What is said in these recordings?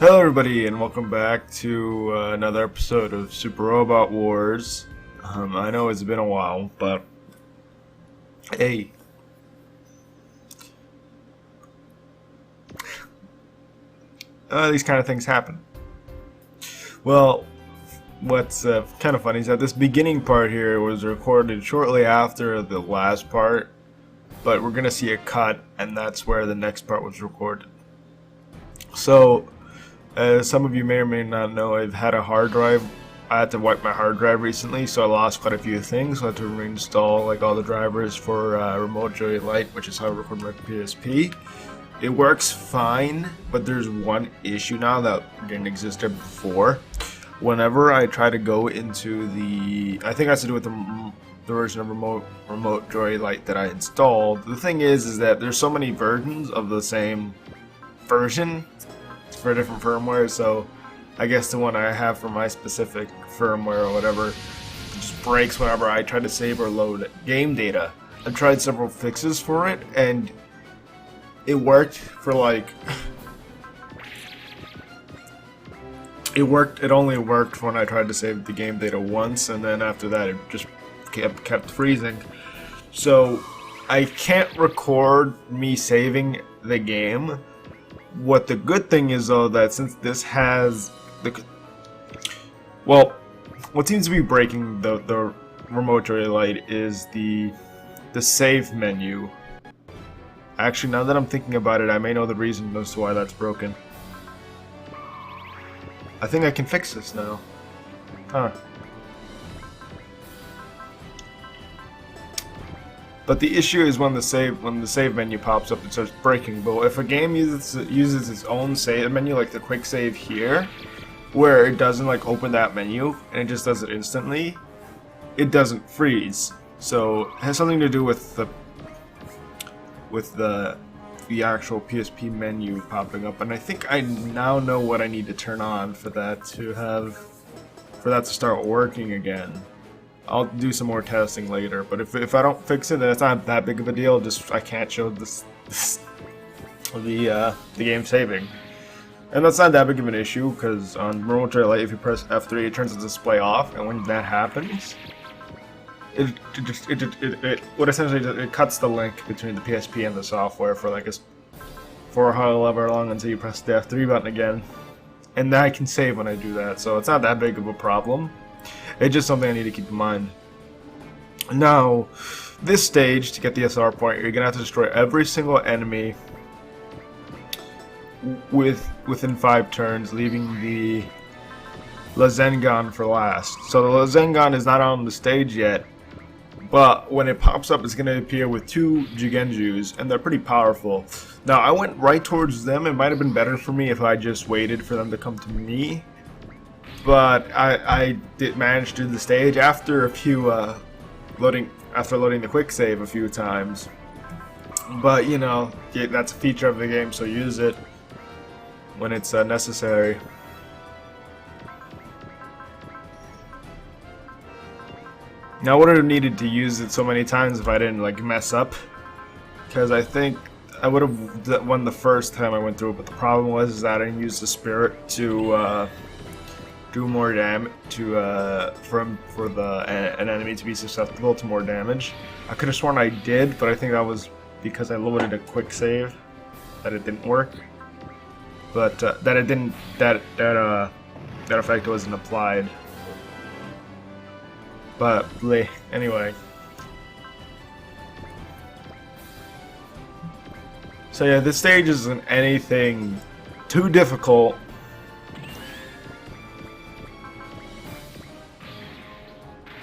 Hello everybody and welcome back to another episode of Super Robot Wars. I know it's been a while, but hey. These kind of things happen. Well, what's kind of funny is that this beginning part here was recorded shortly after the last part, but we're going to see a cut, and that's where the next part was recorded. So, as some of you may or may not know, I've had a hard drive. I had to wipe my hard drive recently, so I lost quite a few things. So I had to reinstall like all the drivers for Remote Joy Lite, which is how I record my PSP. It works fine, but there's one issue now that didn't exist there before. Whenever I try to go into the, I think it has to do with the version of Remote Joy Lite that I installed. The thing is that there's so many versions of the same version for different firmware, so I guess the one I have for my specific firmware or whatever just breaks whenever I try to save or load game data. I've tried several fixes for it, and it worked for like it only worked when I tried to save the game data once, and then after that it just kept freezing. So I can't record me saving the game. What the good thing is, though, that since this has what seems to be breaking the Remote Joy Lite is the save menu. Actually, now that I'm thinking about it, I may know the reason as to why that's broken. I think I can fix this now. Huh. But the issue is when the save menu pops up, it starts breaking. But if a game uses its own save menu, like the quick save here, where it doesn't like open that menu and it just does it instantly, it doesn't freeze. So it has something to do with the actual PSP menu popping up. And I think I now know what I need to turn on for that to start working again. I'll do some more testing later, but if I don't fix it, then it's not that big of a deal. Just I can't show the game saving, and that's not that big of an issue because on Remote Joy Lite, if you press F3, it turns the display off, and when that happens, it cuts the link between the PSP and the software for however long until you press the F3 button again, and then I can save when I do that. So it's not that big of a problem. It's just something I need to keep in mind. Now, this stage, to get the SR point, you're going to have to destroy every single enemy within 5 turns, leaving the Lazengon for last. So the Lazengon is not on the stage yet, but when it pops up, it's going to appear with 2 Jigenjus, and they're pretty powerful. Now, I went right towards them. It might have been better for me if I just waited for them to come to me. But I did manage to do the stage after a few loading the quick save a few times. But you know, that's a feature of the game, so use it when it's necessary. Now, I would have needed to use it so many times if I didn't like mess up, because I think I would have won the first time I went through it. But the problem was that I didn't use the spirit to do more damage for an enemy to be susceptible to more damage. I could have sworn I did, but I think that was because I loaded a quick save that it didn't work. But that effect wasn't applied. But anyway. So yeah, this stage isn't anything too difficult.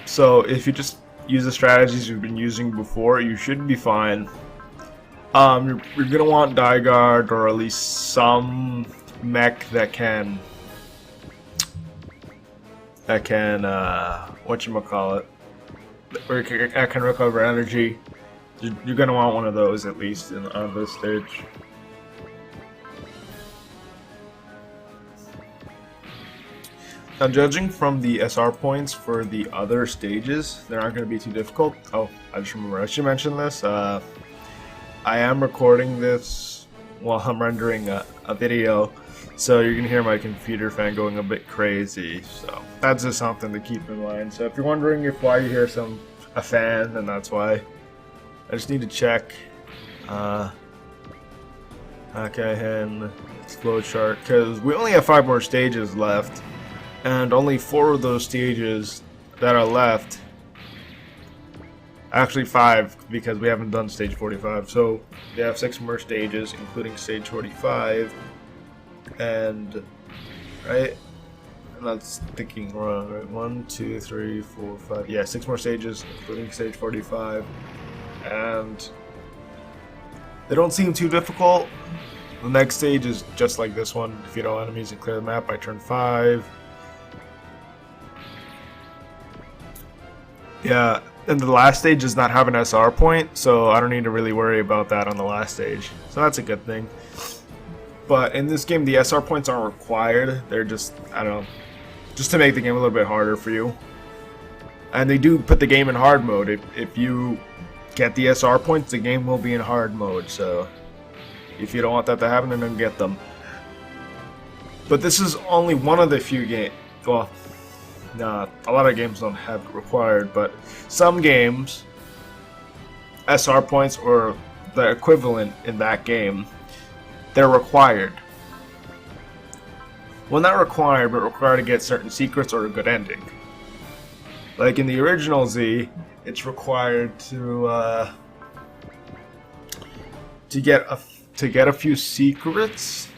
So if you just use the strategies you've been using before, you should be fine. You're gonna want Daiguard, or at least some mech that can whatchamacallit, or that can recover energy. You're gonna want one of those at least on this stage. Now, judging from the SR points for the other stages, they're not going to be too difficult. Oh, I just remember I should mention this. I am recording this while I'm rendering a video, So you can hear my computer fan going a bit crazy. So that's just something to keep in mind. So if you're wondering why you hear a fan, then that's why. I just need to check Hakai and flowchart, because we only have 5 more stages left, and only 4 of those stages that are left. Actually 5, because we haven't done stage 45. So we have 6 more stages, including stage 45. And right, I'm not thinking wrong. Right, 1, 2, 3, 4, 5. Yeah, 6 more stages, including stage 45. And they don't seem too difficult. The next stage is just like this one. Defeat all enemies and clear the map by turn 5. Yeah, and the last stage does not have an SR point, so I don't need to really worry about that on the last stage. So that's a good thing. But in this game, the SR points aren't required. They're just, I don't know, just to make the game a little bit harder for you. And they do put the game in hard mode. If you get the SR points, the game will be in hard mode. So if you don't want that to happen, then don't get them. But this is only one of the few games. Well, nah, a lot of games don't have it required, but some games, SR points or the equivalent in that game, they're required. Well, not required, but required to get certain secrets or a good ending. Like in the original Z, it's required to get a few secrets.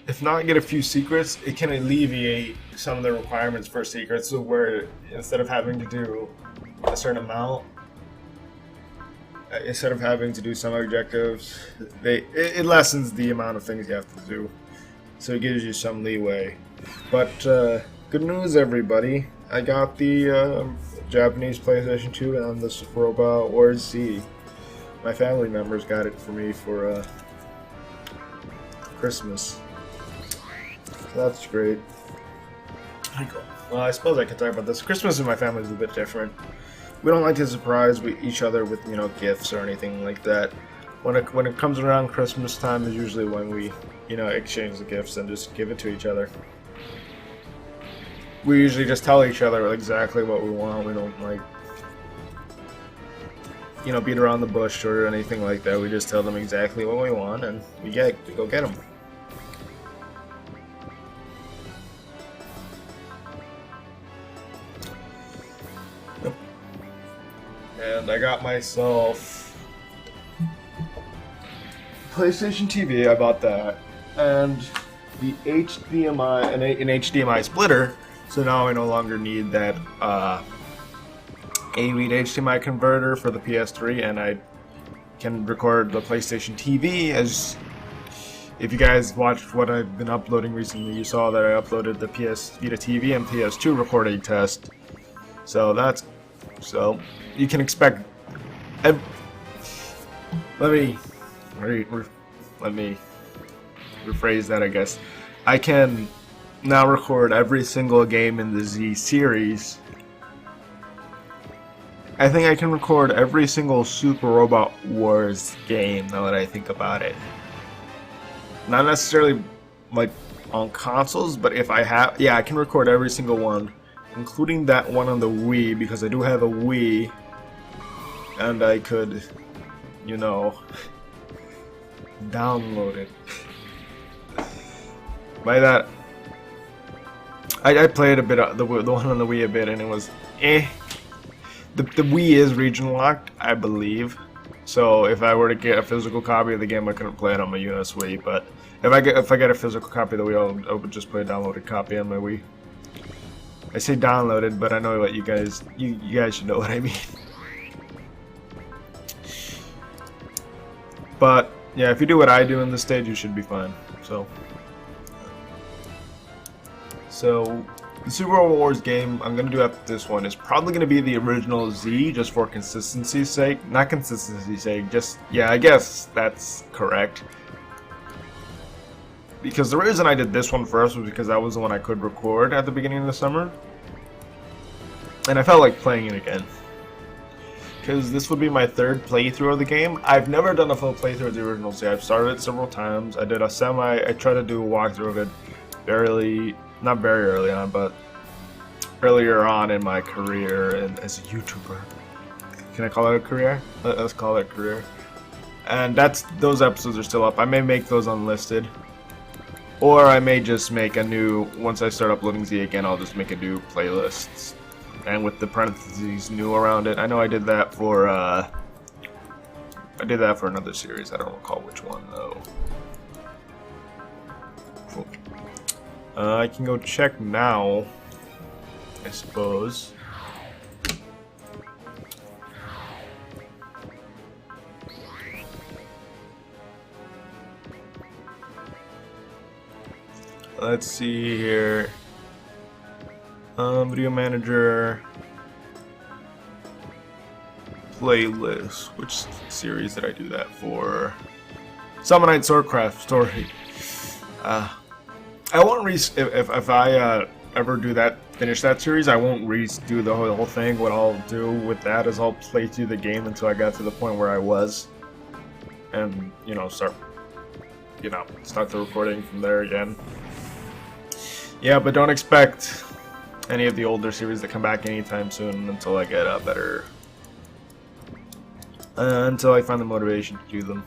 If not get a few secrets, it can alleviate some of the requirements for secrets. So where instead of having to do a certain amount, instead of having to do some objectives, it lessens the amount of things you have to do. So it gives you some leeway. But good news, everybody! I got the Japanese PlayStation 2 and the Robot Wars Z. My family members got it for me for Christmas. So that's great. Well, I suppose I could talk about this. Christmas in my family is a bit different. We don't like to surprise each other with, gifts or anything like that. When it comes around Christmas time is usually when we, exchange the gifts and just give it to each other. We usually just tell each other exactly what we want. We don't beat around the bush or anything like that. We just tell them exactly what we want and we go get them. And I got myself PlayStation TV. I bought that, and the HDMI and an HDMI splitter. So now I no longer need that 8-read HDMI converter for the PS3, and I can record the PlayStation TV. As if you guys watched what I've been uploading recently, you saw that I uploaded the PS Vita TV and PS2 recording test. So you can expect. Let me rephrase that. I guess I can now record every single game in the Z series. I think I can record every single Super Robot Wars game now that I think about it. Not necessarily like on consoles, but if I have, I can record every single one, including that one on the Wii, because I do have a Wii, and I could, download it. By that, I played a bit of the one on the Wii a bit, and it was eh. The Wii is region locked, I believe. So if I were to get a physical copy of the game, I couldn't play it on my US Wii. But if I get a physical copy of the Wii, I would just play a downloaded copy on my Wii. I say downloaded, but I know what you guys should know what I mean. But yeah, if you do what I do in this stage, you should be fine. So the Super Robot Wars game I'm gonna do after this one is probably gonna be the original Z, just for consistency's sake. Not consistency's sake, just I guess that's correct. Because the reason I did this one first was because that was the one I could record at the beginning of the summer, and I felt like playing it again. because this would be my third playthrough of the game. I've never done a full playthrough of the original series. I've started it several times. I did a I tried to do a walkthrough of it not very early on, but earlier on in my career as a YouTuber. Can I call it a career? Let's call it a career. And those episodes are still up. I may make those unlisted. Or I may just make a new, once I start uploading Z again, I'll just make a new playlist. And with the parentheses new around it. I know I did that for another series. I don't recall which one though. Cool. I can go check now, I suppose. Let's see here. Video manager. Playlist. Which series did I do that for? Summonite Swordcraft Story. I won't if I ever do that, finish that series, I won't redo the whole thing. What I'll do with that is I'll play through the game until I got to the point where I was, and start the recording from there again. Yeah, but don't expect any of the older series to come back anytime soon until I get a better, until I find the motivation to do them.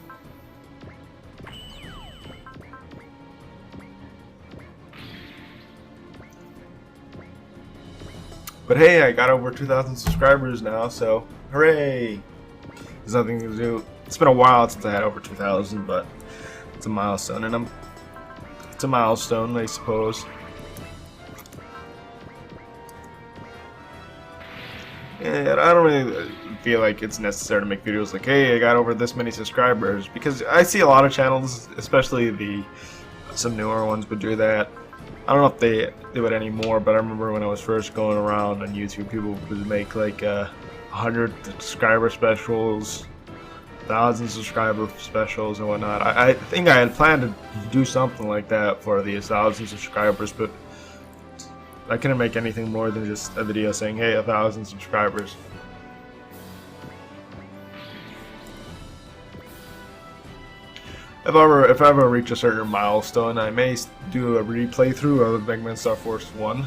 But hey, I got over 2,000 subscribers now, so hooray! There's nothing to do. It's been a while since I had over 2,000, but it's a milestone, and it's a milestone, I suppose. And I don't really feel like it's necessary to make videos like, hey, I got over this many subscribers, because I see a lot of channels, especially some newer ones, would do that. I don't know if they do it anymore, but I remember when I was first going around on YouTube, people would make like 100 subscriber specials, 1,000 subscriber specials, and whatnot. I think I had planned to do something like that for the 1,000 subscribers, but I couldn't make anything more than just a video saying, hey, 1,000 subscribers. If I ever reach a certain milestone, I may do a replaythrough of Mega Man Star Force 1.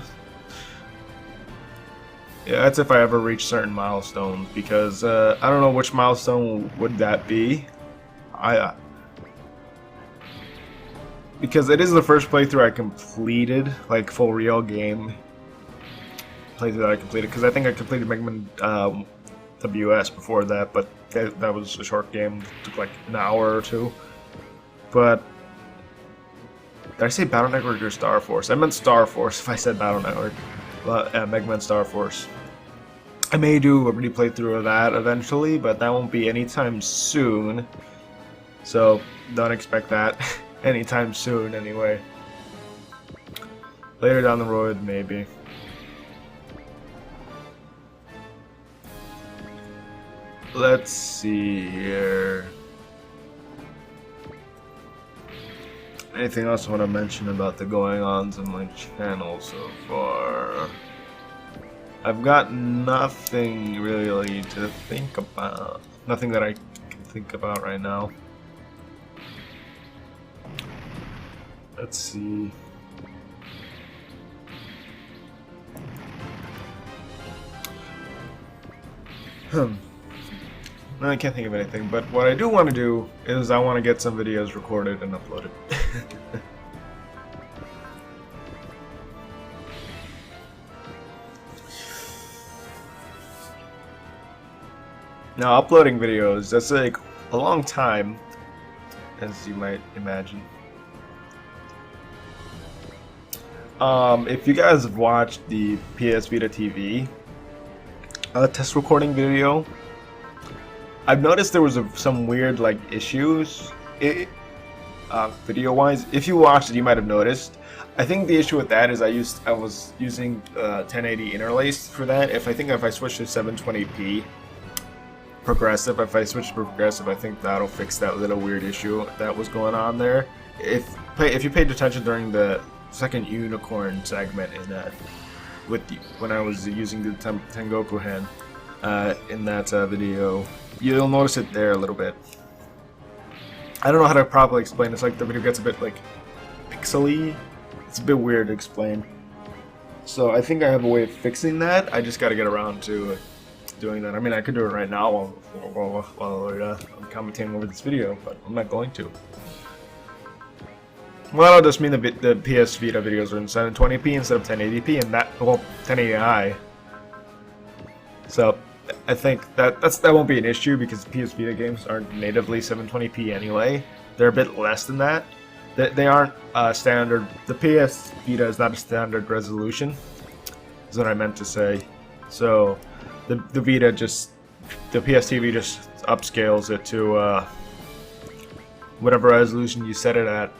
Yeah, that's if I ever reach certain milestones, because I don't know which milestone would that be. Because it is the first playthrough I completed, like full real game playthrough that I completed. Because I think I completed Mega Man WS before that, but that was a short game. It took like an hour or two. But did I say Battle Network or Star Force? I meant Star Force if I said Battle Network. But Mega Man Star Force. I may do a replaythrough of that eventually, but that won't be anytime soon. So don't expect that anytime soon anyway. Later down the road, maybe. Let's see here. Anything else I want to mention about the going-ons on my channel so far? I've got nothing really to think about. Nothing that I can think about right now. Let's see. No, I can't think of anything, but what I do want to do is I want to get some videos recorded and uploaded. Now, uploading videos, that's like a long time, as you might imagine. If you guys have watched the PS Vita TV test recording video, I've noticed there was some weird issues video-wise. If you watched it, you might have noticed. I think the issue with that is I was using 1080 interlaced for that. If I switch to 720p progressive, if I switch to progressive, I think that'll fix that little weird issue that was going on there. If you paid attention during the second unicorn segment in that, when I was using the Tengoku hand, in that video. You'll notice it there a little bit. I don't know how to properly explain. It's like the video gets a bit like pixely. It's a bit weird to explain. So I think I have a way of fixing that. I just got to get around to doing that. I mean, I could do it right now while I'm commentating over this video, but I'm not going to. Well, that'll just mean the PS Vita videos are in 720p instead of 1080p, and that, well, 1080i. So I think that won't be an issue because PS Vita games aren't natively 720p anyway. They're a bit less than that. They aren't standard. The PS Vita is not a standard resolution, is what I meant to say. So the Vita the PS TV just upscales it to whatever resolution you set it at.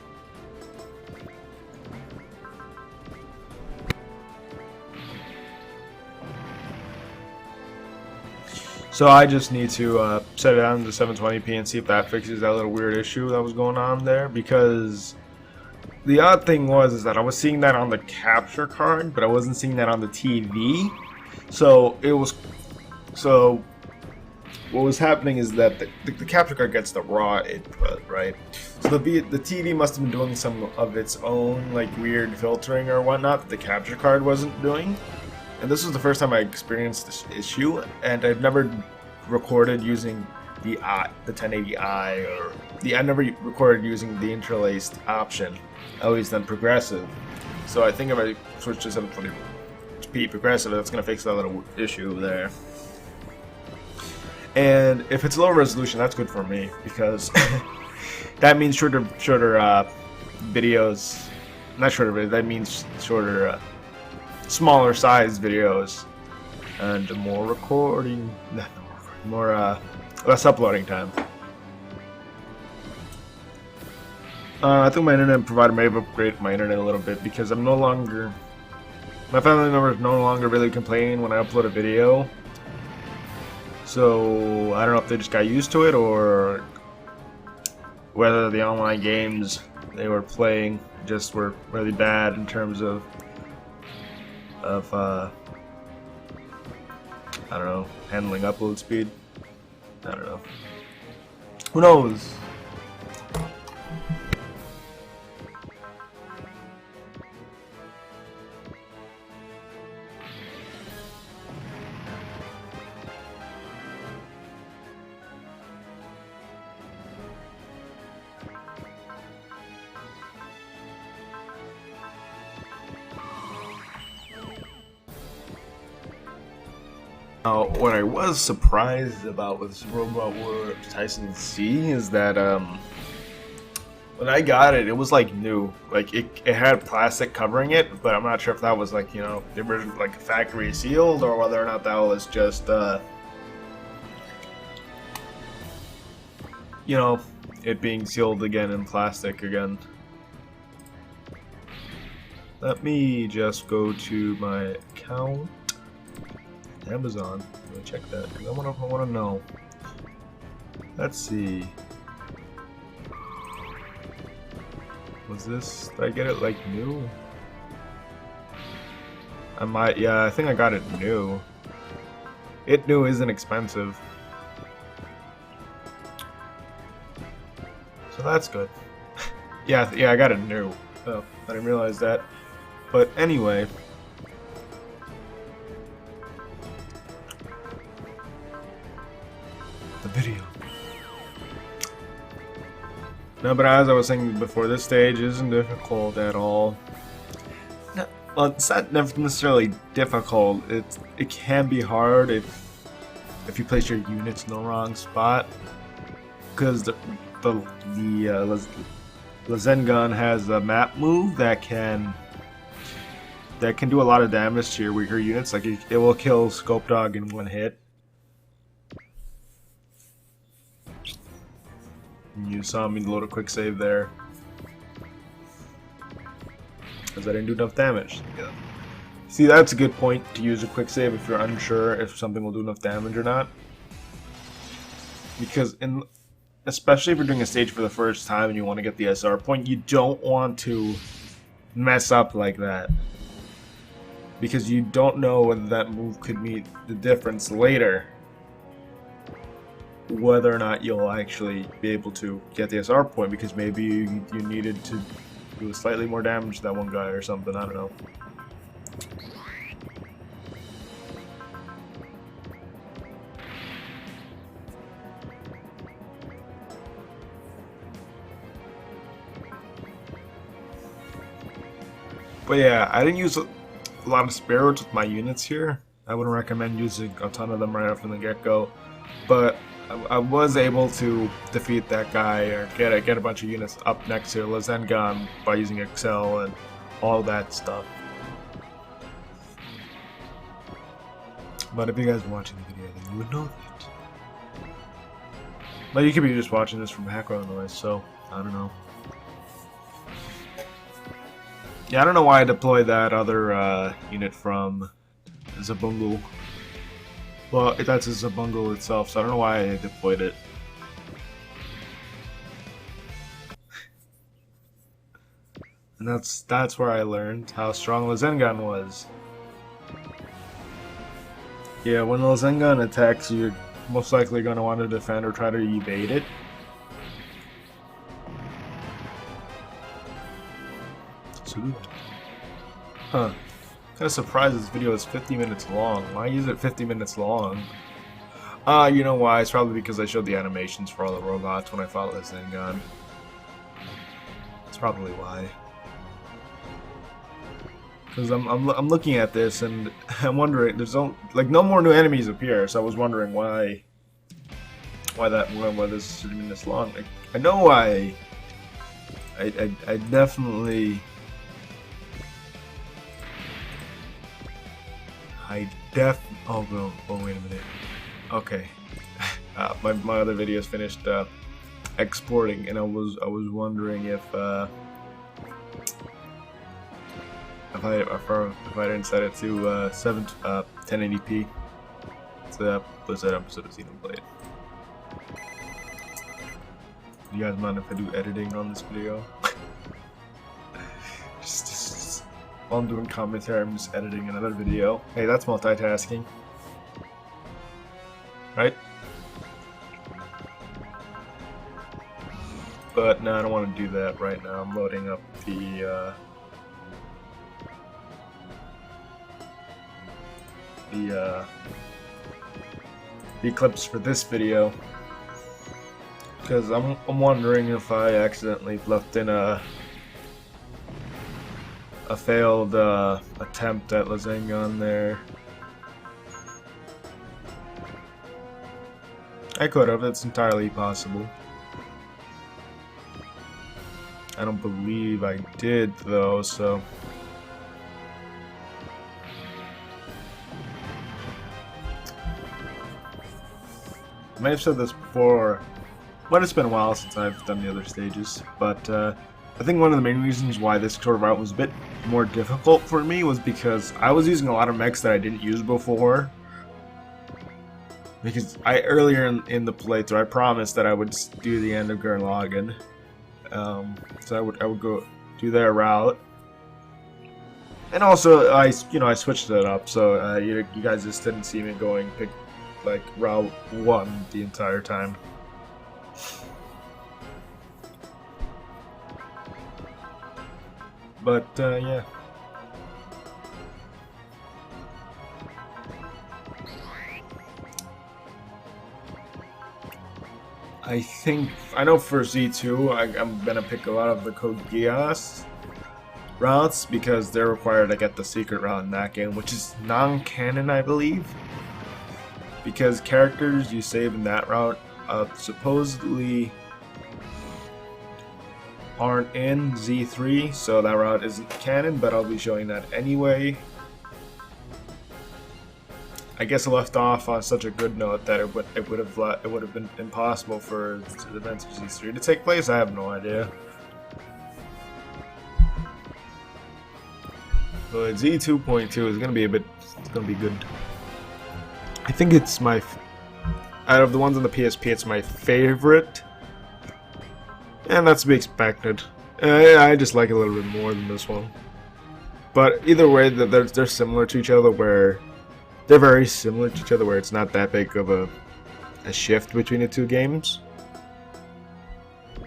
So I just need to set it down to 720p and see if that fixes that little weird issue that was going on there. Because the odd thing was that I was seeing that on the capture card, but I wasn't seeing that on the TV. So what was happening is that the capture card gets the raw input, right? So the TV must have been doing some of its own like weird filtering or whatnot that the capture card wasn't doing. And this was the first time I experienced this issue, and I've never recorded using the 1080i I never recorded using the interlaced option. I always done progressive. So I think if I switch to 720p progressive, that's gonna fix that little issue there. And if it's low resolution, that's good for me because that means shorter videos. Not shorter videos. That means shorter. Smaller size videos and more recording, less uploading time. I think my internet provider may have upgraded my internet a little bit because my family members no longer really complain when I upload a video. So I don't know if they just got used to it or whether the online games they were playing just were really bad in terms of I don't know, handling upload speed. I don't know. Who knows? What I was surprised about with this Robot War Tyson C is that when I got it, it was like new. Like it had plastic covering it, but I'm not sure if that was like, you know, the original like factory sealed or whether or not that was just you know, it being sealed again in plastic again. Let me just go to my account. Amazon. Let me check that. I want to know. Let's see. Was this? Did I get it like new? I might. Yeah, I think I got it new. It new isn't expensive, so that's good. yeah, I got it new. Oh, I didn't realize that. But anyway. The video. No, but as I was saying before, this stage isn't difficult at all. No, well, it's not necessarily difficult. It can be hard if you place your units in the wrong spot, because the Zen gun has a map move that can do a lot of damage to your weaker units. Like it will kill Scope Dog in one hit. You saw me load a quick save there because I didn't do enough damage. Yeah. See, that's a good point to use a quick save if you're unsure if something will do enough damage or not. Because especially if you're doing a stage for the first time and you want to get the SR point, you don't want to mess up like that. because you don't know whether that move could meet the difference later, whether or not you'll actually be able to get the SR point, because maybe you needed to do slightly more damage to that one guy or something, I don't know. But yeah, I didn't use a lot of spirits with my units here. I wouldn't recommend using a ton of them right from the get-go, but I was able to defeat that guy or get a bunch of units up next to Lazengan by using Excel and all that stuff. But if you guys were watching the video, then you would know that. But you could be just watching this from background noise, so I don't know. Yeah, I don't know why I deployed that other unit from Zabungle. Well, that's a Zabungle itself, so I don't know why I deployed it. And that's where I learned how strong Lazengan was. Yeah, when Lazengan attacks, you're most likely going to want to defend or try to evade it. Huh. Kind of surprised this video is 50 minutes long. Why is it 50 minutes long? You know why? It's probably because I showed the animations for all the robots when I fought Lazengan. That's probably why. Because I'm looking at this and I'm wondering, there's no more new enemies appear, so I was wondering why this should have been this long. I know why. I definitely. Oh wait a minute. Okay, my other videos finished exporting, and I was wondering if I didn't set it to 1080p. So was that episode of Xenoblade. Do you guys mind if I do editing on this video? just while I'm doing commentary, I'm just editing another video. Hey, that's multitasking. Right? But no, I don't want to do that right now. I'm loading up the clips for this video, because I'm wondering if I accidentally left in a failed attempt at Lazengan there. I could have. It's entirely possible. I don't believe I did though, so. I may have said this before, but it's been a while since I've done the other stages, but I think one of the main reasons why this sort of route was a bit more difficult for me was because I was using a lot of mechs that I didn't use before. Because earlier in the playthrough, I promised that I would do the end of Gurren Lagann. So I would go do their route. And also, I switched it up, so you guys just didn't see me going like Route 1 the entire time. But yeah. I know for Z2 I'm gonna pick a lot of the Code Geass routes because they're required to get the secret route in that game, which is non-canon, I believe. Because characters you save in that route supposedly aren't in Z3, so that route isn't canon, but I'll be showing that anyway. I guess I left off on such a good note that it would have been impossible for the events of Z3 to take place. I have no idea. But Z2.2 is gonna be good. I think it's out of the ones on the PSP, it's my favorite, and that's to be expected. I just like it a little bit more than this one. But either way, they're similar to each other. Where they're very similar to each other, where it's not that big of a shift between the two games.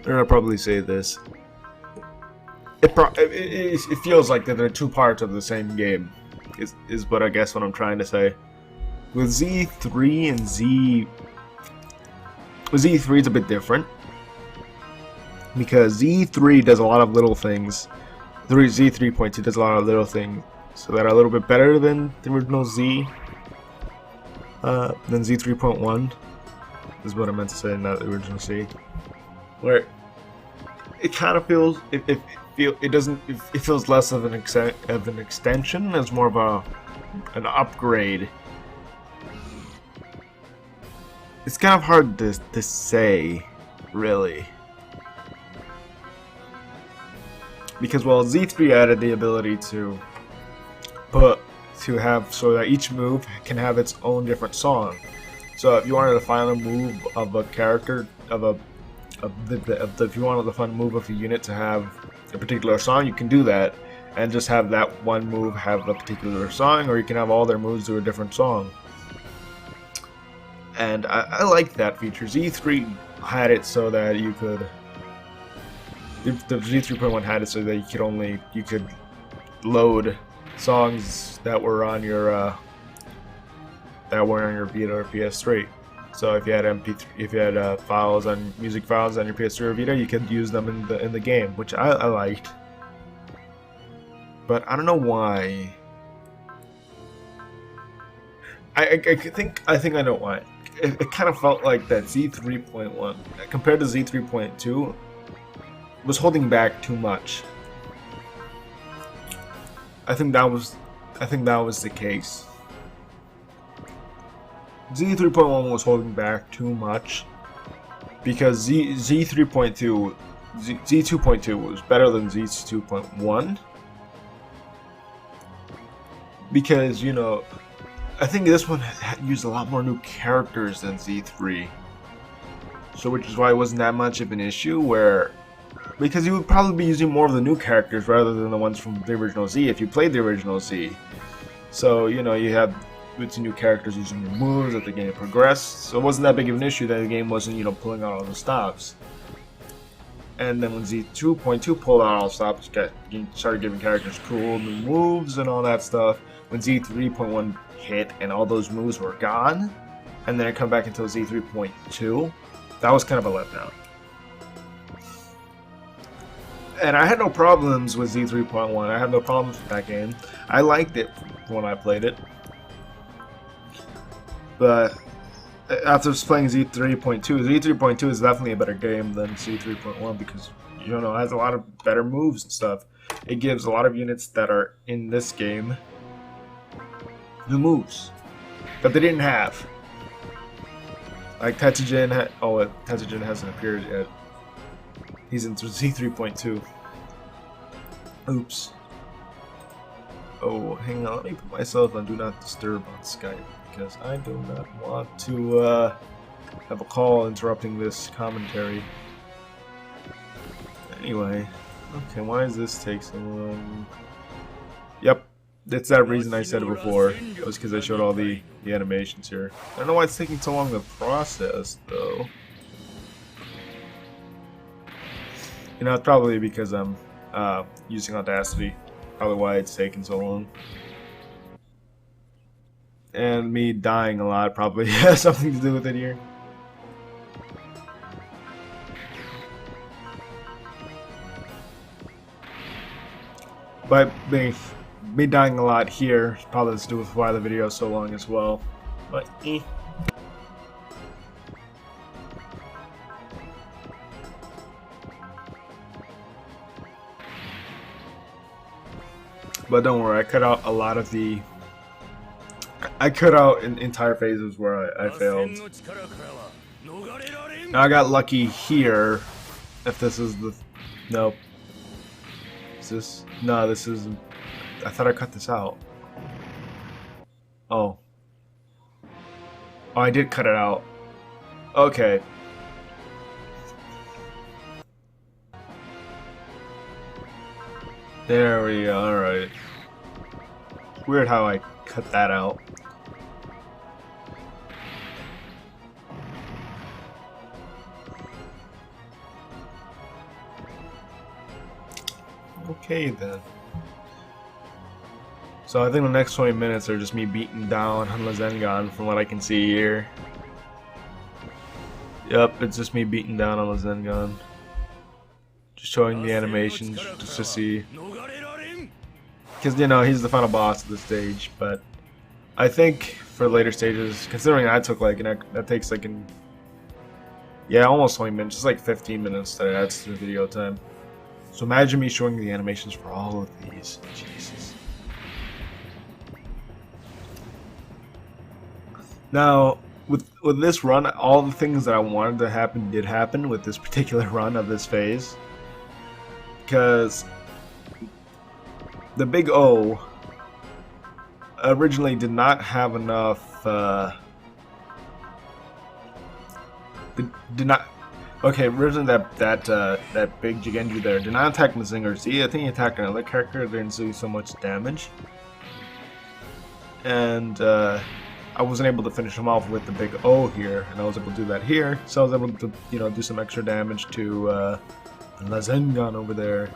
And I'll probably say this. It feels like that they're two parts of the same game. Is what I guess what I'm trying to say. With Z3 and Z3 is a bit different because Z3 does a lot of little things. Z3.2 does a lot of little things so that are a little bit better than the original Z. Than Z3.1 is what I meant to say, not the original C. Where it kind of feels it feels less of an extension, as more of an upgrade. It's kind of hard to say, really, because well, Z3 added the ability to have so that each move can have its own different song. So if you wanted to find a move of a character if you wanted to find a move of a unit to have a particular song, you can do that and just have that one move have a particular song, or you can have all their moves do a different song. And I like that feature. Z3 had it so that you could. The Z3.1 had it so that you could load songs that were on your Vita or PS3. So if you had music files on your PS3 or Vita, you could use them in the game, which I liked. But I don't know why. I think I know why. It kind of felt like that Z3.1 compared to Z3.2 was holding back too much. I think that was the case. Z3.1 was holding back too much because Z2.2 was better than Z2.1 because, you know, I think this one used a lot more new characters than Z3, so which is why it wasn't that much of an issue. Because you would probably be using more of the new characters rather than the ones from the original Z if you played the original Z. So, you know, you have with new characters using new moves as the game progressed, so it wasn't that big of an issue that the game wasn't, you know, pulling out all the stops. And then when Z2.2 pulled out all the stops, started giving characters cool new moves and all that stuff. When Z3.1 hit and all those moves were gone, and then it come back until Z3.2, that was kind of a letdown. And I had no problems with Z3.1. I had no problems with that game. I liked it when I played it. But after playing Z3.2, Z3.2 is definitely a better game than Z3.1 because, you know, it has a lot of better moves and stuff. It gives a lot of units that are in this game new moves that they didn't have. Like Tetsujin, Tetsujin hasn't appeared yet. He's in Z3.2. Oops. Oh, hang on. Let me put myself on Do Not Disturb on Skype because I do not want to have a call interrupting this commentary. Anyway, okay, why does this take so long? Yep, that's that reason I said it before. It was because I showed all the animations here. I don't know why it's taking so long to process, though. You know, it's probably because I'm using Audacity. Probably why it's taking so long. And me dying a lot probably has something to do with it here. But me dying a lot here probably has to do with why the video is so long as well. But But don't worry, I cut out a lot of the... I cut out entire phases where I failed. Now I got lucky here. If this is the... Nope. Is this... No, this isn't... I thought I cut this out. Oh. Oh, I did cut it out. Okay. There we go, alright. Weird how I cut that out. Okay then. So I think the next 20 minutes are just me beating down on Lazengan from what I can see here. Yep, it's just me beating down on Lazengan. Just showing the animations just to see. Because, you know, he's the final boss of the stage, but I think for later stages, considering I took like, that takes like yeah, almost 20 minutes, just like 15 minutes that it adds to the video time. So imagine me showing the animations for all of these. Jesus. Now, with this run, all the things that I wanted to happen did happen with this particular run of this phase. Because the Big O originally did not have enough, did not. Okay, originally that big Jigenju there did not attack Mazinger Z. I think he attacked another character that didn't do so much damage. And I wasn't able to finish him off with the Big O here, and I was able to do that here. So I was able to, you know, do some extra damage to Lazengan over there.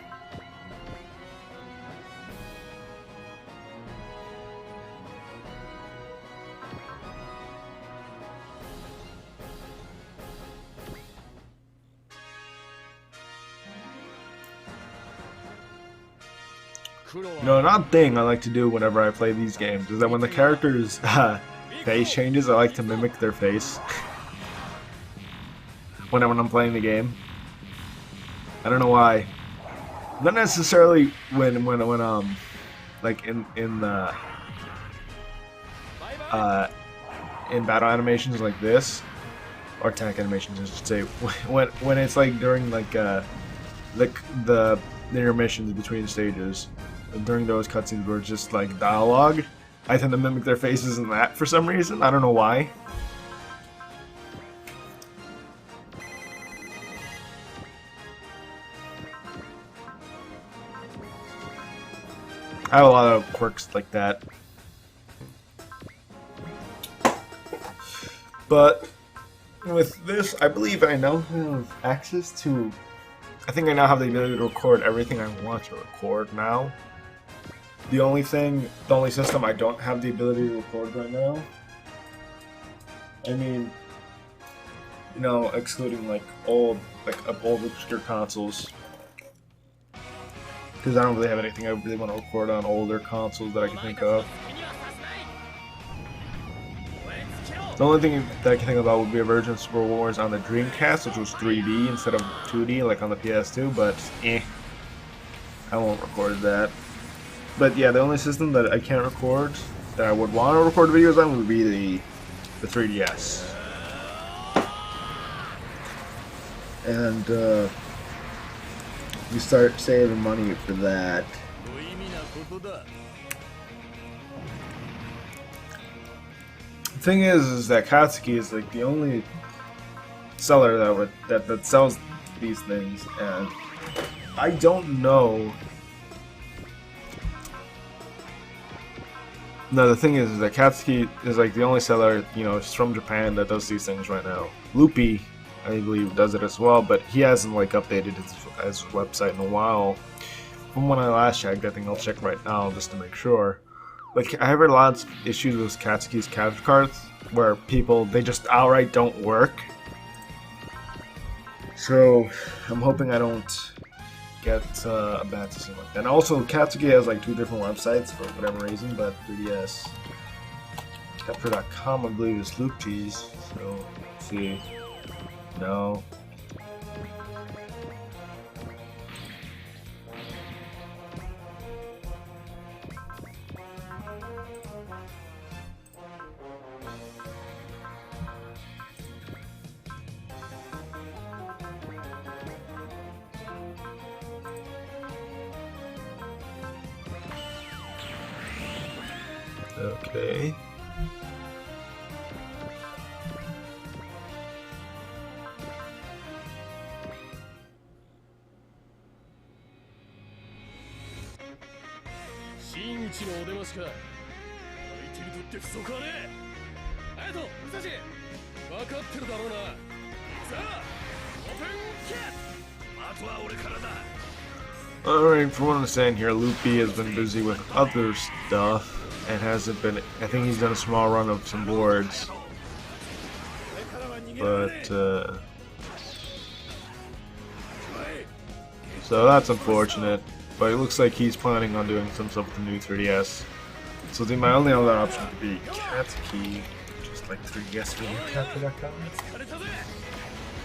You know, another thing I like to do whenever I play these games is that when the character's face changes, I like to mimic their face. when I'm playing the game. I don't know why. Not necessarily when like in battle animations like this, or attack animations I should say, when it's like during like the intermissions between stages, during those cutscenes where it's just like dialogue, I tend to mimic their faces in that for some reason. I don't know why. I have a lot of quirks like that. But with this, I believe I now have access to... I think I now have the ability to record everything I want to record now. The only system I don't have the ability to record right now, I mean, you know, excluding like old obscure consoles, because I don't really have anything I really want to record on older consoles that I can think of. The only thing that I can think about would be a version of Super Wars on the Dreamcast, which was 3D instead of 2D like on the PS2, but I won't record that. But yeah, the only system that I can't record, that I would want to record videos on, would be the 3DS. And you start saving money for that. The thing is that Katsuki is like the only seller that sells these things, and I don't know. No, the thing is that Katsuki is like the only seller, you know, from Japan that does these things right now. Loopy, I believe, does it as well, but he hasn't like updated his website in a while. From when I last checked, I think I'll check right now just to make sure. Like, I have heard lots of issues with Katsuki's capture cards where they just outright don't work. So I'm hoping I don't get a bad system like that. And also, Katsuki has like 2 different websites for whatever reason, but 3DS Capture.com I believe is Loop Cheese. So let's see. No. Okay. Alright, from what I understand here, Loopy has been busy with other stuff and hasn't been. I think he's done a small run of some boards. But, so that's unfortunate. But it looks like he's planning on doing some stuff with the new 3DS. So my only other option would be Katsuki, just like 3DSVideoCapture.com.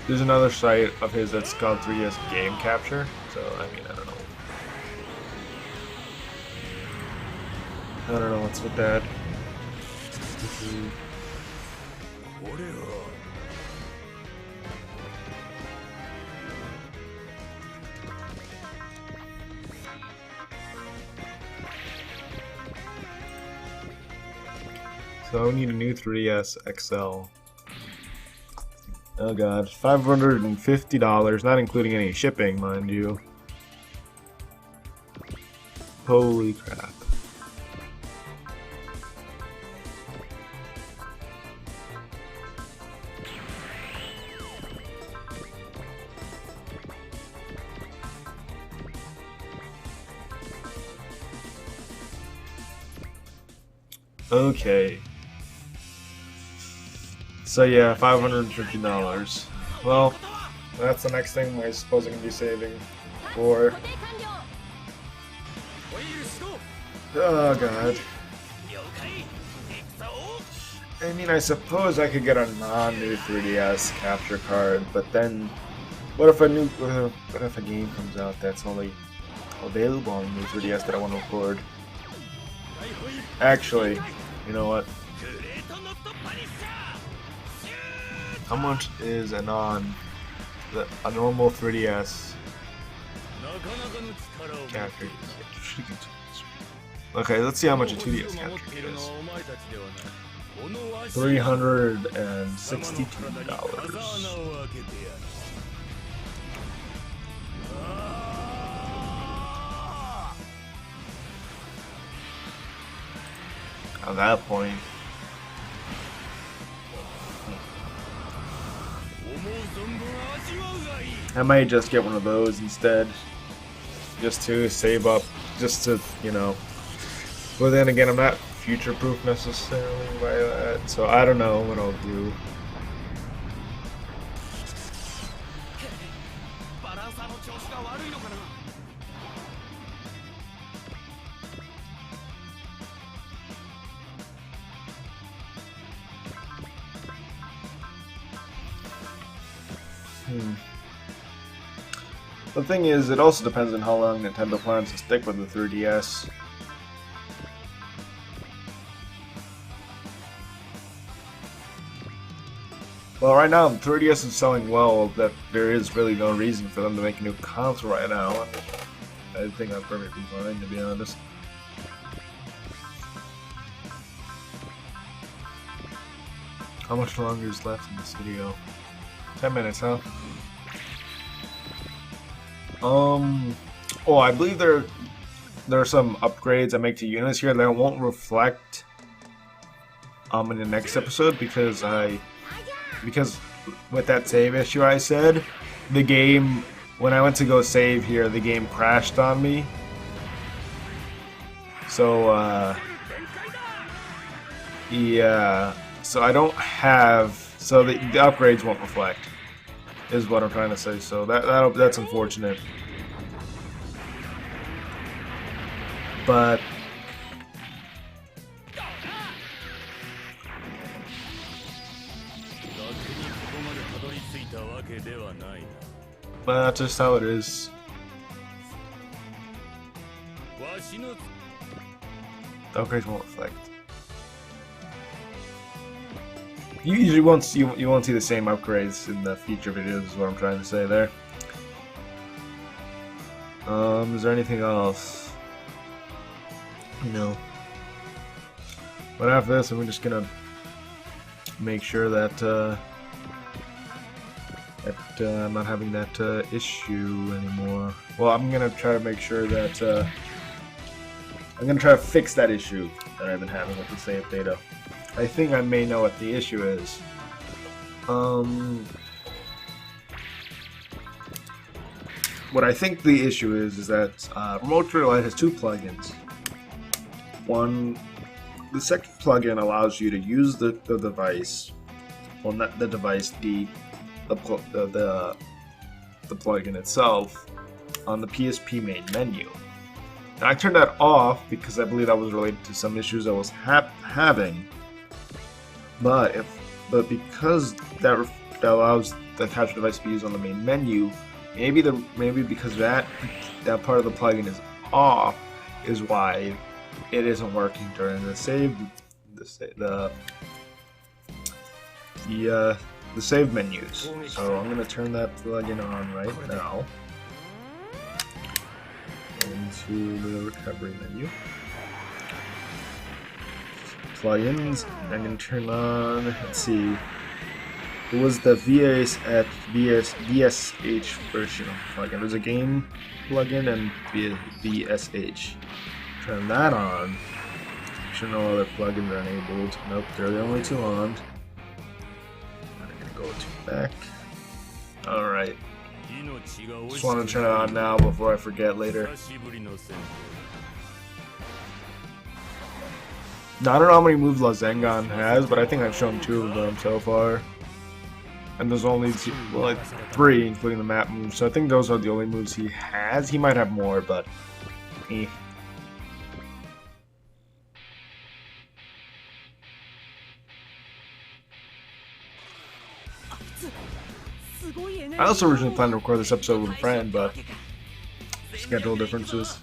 There's another site of his that's called 3DS Game Capture. So, I mean, I don't know. I don't know what's with that. So I need a new 3DS XL. Oh god, $550, not including any shipping, mind you. Holy crap. Okay. So yeah, $550. Well, that's the next thing I suppose I can be saving for. Oh god. I mean, I suppose I could get a non-new 3DS capture card, but then what if a game comes out that's only available on the new 3DS that I want to record? Actually, you know what? How much is a normal 3DS capture? Okay, let's see how much a 2DS capture is. $362. At that point, I might just get one of those instead, just to save up, just to, you know. But then again, I'm not future-proof necessarily by that, so I don't know what I'll do. The thing is, it also depends on how long Nintendo plans to stick with the 3DS. Well, right now, the 3DS is selling well, that there is really no reason for them to make a new console right now. I think I'm perfectly fine, to be honest. How much longer is left in this video? 10 minutes, huh? Oh, I believe there are some upgrades I make to units here that won't reflect in the next episode because with that save issue I said, the game, when I went to go save here, the game crashed on me. So yeah, so I don't have, so the upgrades won't reflect, is what I'm trying to say. So that's unfortunate. But that's just how it is. The upgrades won't reflect. You usually won't see the same upgrades in the future videos, is what I'm trying to say there. Is there anything else? No. But after this, I'm just gonna make sure that I'm not having that issue anymore. Well, I'm gonna try to make sure that I'm gonna try to fix that issue that I've been having with the save data. I think I may know what the issue is. What I think the issue is that Remote Trigger Lite has two plugins. One, the second plugin allows you to use the device, well, not the device, the plugin itself on the PSP main menu. And I turned that off because I believe that was related to some issues I was having. But because that allows the capture device to be used on the main menu, maybe because that part of the plugin is off is why it isn't working during the save the save menus. So I'm gonna turn that plugin on right now into the recovery menu. Plugins. I'm gonna turn on. Let's see. It was the VSH version of the plugin. There's a game plugin and VSH. Turn that on. Make sure no other plugins are enabled. Nope, they're the only two on. I'm gonna go to back. Alright. Just want to turn it on now before I forget later. Now, I don't know how many moves Lazengan has, but I think I've shown 2 of them so far. And there's only like 3, including the map moves, so I think those are the only moves he has. He might have more, but eh. I also originally planned to record this episode with a friend, but schedule differences.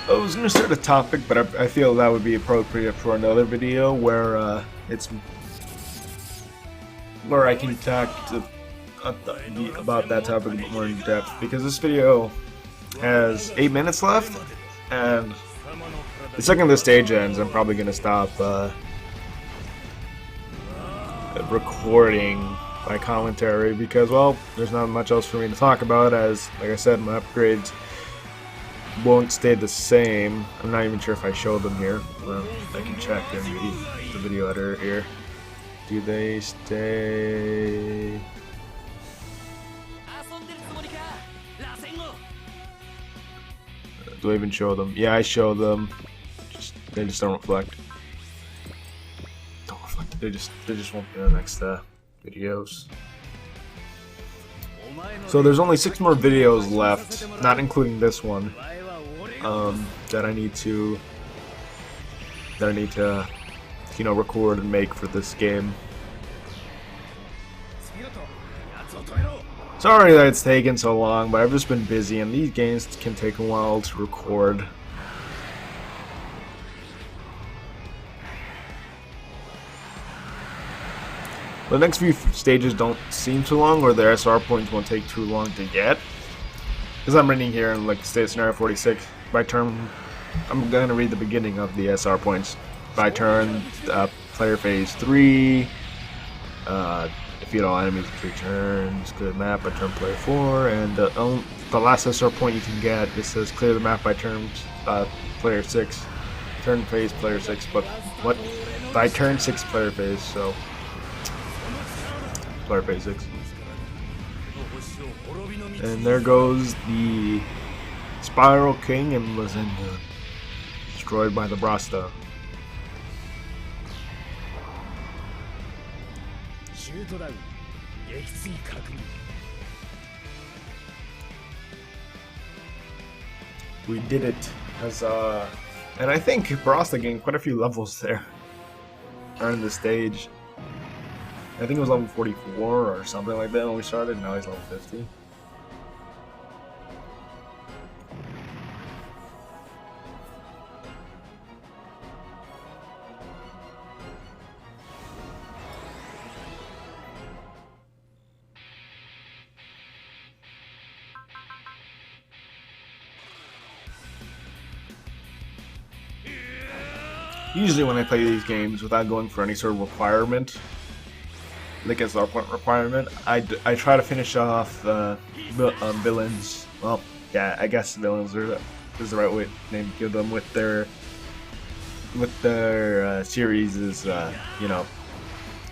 I was going to start a topic, but I feel that would be appropriate for another video where where I can talk about that topic a bit more in depth, because this video has 8 minutes left, and the second this stage ends, I'm probably going to stop recording my commentary, because, well, there's not much else for me to talk about, as, like I said, my upgrades won't stay the same. I'm not even sure if I showed them here. Well, I can check in the video editor here. Do they stay? Do I even show them? Yeah, I show them. They just don't reflect. Don't reflect. They just won't be in the next videos. So there's only 6 more videos left, not including this one, that I need to, you know, record and make for this game. Sorry that it's taken so long, but I've just been busy, and these games can take a while to record. The next few stages don't seem too long, or the SR points won't take too long to get. Because I'm reading here in like state scenario 46, by turn, I'm going to read the beginning of the SR points. By turn, player phase 3, defeat all enemies in 3 turns, clear the map by turn player 4, and the last SR point you can get, it says clear the map by turn player 6, turn phase player 6, but what? By turn 6 player phase, so player phase 6. And there goes the Spiral King and Lazenga, destroyed by the Brasta. We did it, and I think Brasta gained quite a few levels there during the stage. I think it was level 44 or something like that when we started. Now he's level 50. usually when I play these games without going for any sort of requirement, like a star point requirement, I try to finish off villains. Well, yeah, I guess villains is the right way name to give them with their series is you know,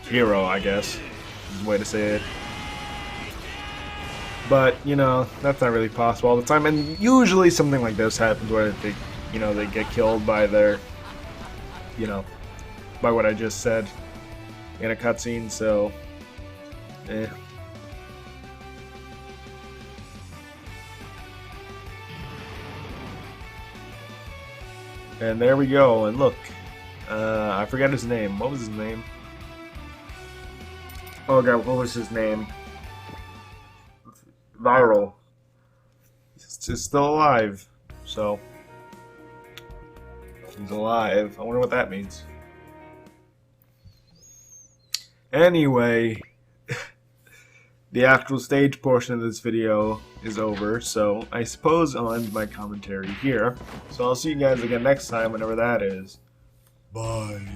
hero, I guess is the way to say it. But you know, that's not really possible all the time, and usually something like this happens where they, you know, they get killed by their, you know, by what I just said in a cutscene. So, eh. And there we go. And look, I forgot his name. What was his name? Oh god, what was his name? Viral. He's still alive. So, he's alive. I wonder what that means. Anyway, the actual stage portion of this video is over, so I suppose I'll end my commentary here. So I'll see you guys again next time, whenever that is. Bye.